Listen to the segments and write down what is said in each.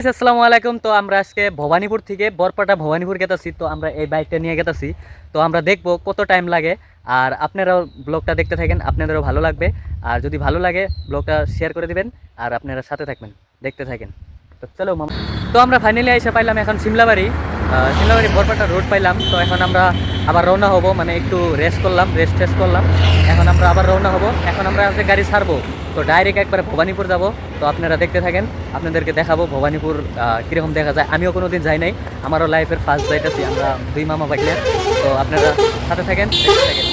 আসসালামু আলাইকুম। তো আমরা আজকে ভবানীপুর থেকে বরপাটা ভবানীপুর গেতাছি। তো আমরা এই বাইকটা নিয়ে গেতাছি। তো আমরা দেখবো কত টাইম লাগে। আর আপনারাও ব্লগটা দেখতে থাকেন, আপনাদেরও ভালো লাগবে। আর যদি ভালো লাগে ব্লগটা শেয়ার করে দিবেন আর আপনারা সাথে থাকবেন, দেখতে থাকেন। তো চলো মামা। তো আমরা ফাইনালি এসে পাইলাম এখন সিমলাবাড়ি। সিমলাবাড়ি বরপাটা রোড পাইলাম। তো এখন আমরা আবার রওনা হব, মানে একটু রেস্ট করলাম, রেস্ট টেস্ট করলাম। এখন আমরা আবার রওনা হব। এখন আমরা গাড়ি ছাড়বো, তো ডাইরেক্ট একবারে ভবানীপুর যাব। তো আপনারা দেখতে থাকেন, আপনাদেরকে দেখাবো ভবানীপুর কীরকম দেখা যায়। আমিও কোনো দিন যাই নাই, আমারও লাইফের ফার্স্ট যাইতেছি। আমরা দুই মামা বাইলে। তো আপনারা সাথে থাকেন, দেখতে থাকেন।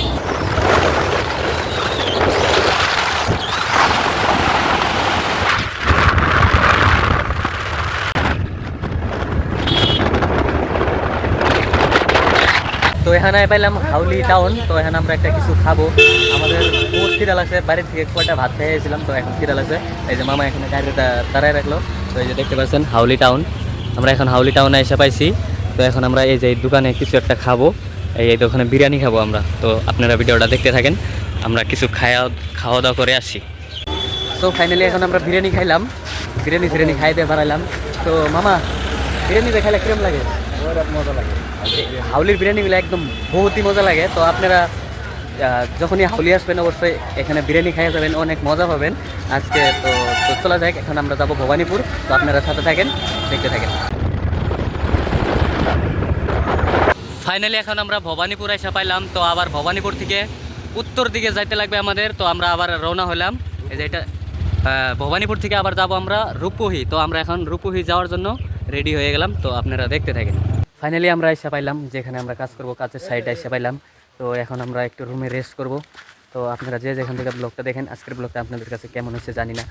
তো এখানে পাইলাম হাউলি টাউন। তো এখানে আমরা একটা কিছু খাবো, আমাদের বহুত খিদা লাগছে। বাইরে থেকে কয়টা ভাত খেয়ে গেছিলাম, তো এখন খিদা লাগছে। এই যে মামা এখানে গাড়িটা দাঁড়ায় রাখলো। তো এই যে দেখতে পাচ্ছেন হাউলি টাউন। আমরা এখন হাউলি টাউনে এসে পাইছি। তো এখন আমরা এই যে দোকানে কিছু একটা খাবো, এই দোকানে বিরিয়ানি খাবো আমরা। তো আপনারা ভিডিওটা দেখতে থাকেন, আমরা কিছু খাওয়া দাওয়া করে আসি। তো ফাইনালি এখন আমরা বিরিয়ানি খাইলাম, বিরিয়ানি খাই দিয়ে বাড়াইলাম। তো মামা, বিরিয়ানিটা খাইলে কিরম লাগে? মজা লাগে। হাউলির বিরিয়ানিগুলো একদম বহুতই মজা লাগে। তো আপনারা যখনই হাউলি আসবেন অবশ্যই এখানে বিরিয়ানি খাইয়ে যাবেন, অনেক মজা পাবেন আজকে। তো তো চলা যাক, এখন আমরা যাবো ভবানীপুর। তো আপনারা সাথে থাকেন, দেখতে থাকেন। ফাইনালি এখন আমরা ভবানীপুর এসে পাইলাম। তো আবার ভবানীপুর থেকে উত্তর দিকে যাইতে লাগবে আমাদের। তো আমরা আবার রওনা হলাম। এই যে এটা ভবানীপুর থেকে আবার যাব আমরা রূপহি। তো আমরা এখন রূপহি যাওয়ার জন্য রেডি হয়ে গেলাম। তো আপনারা দেখতে থাকেন। ফাইনালি আমরা এসে পাইলাম যেখানে আমরা কাজ করব, কাজের সাইডে এসে পাইলাম। তো এখন আমরা একটু রুমে রেস্ট করব। তো আপনারা যে যেখান থেকে ব্লগটা দেখেন, আজকের ব্লগটা আপনাদের কাছে কেমন হচ্ছে জানি না,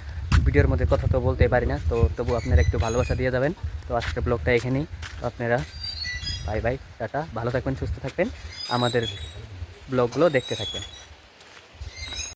ভিডিওর মধ্যে কথা তো বলতে পারি না। তো তবু আপনারা একটু ভালোবাসা দিয়ে যাবেন। তো আজকের ব্লগটা এখানেই। তো আপনারা বাই বাই, টাটা, ভালো থাকবেন, সুস্থ থাকবেন, আমাদের ব্লগগুলো দেখতে থাকবেন।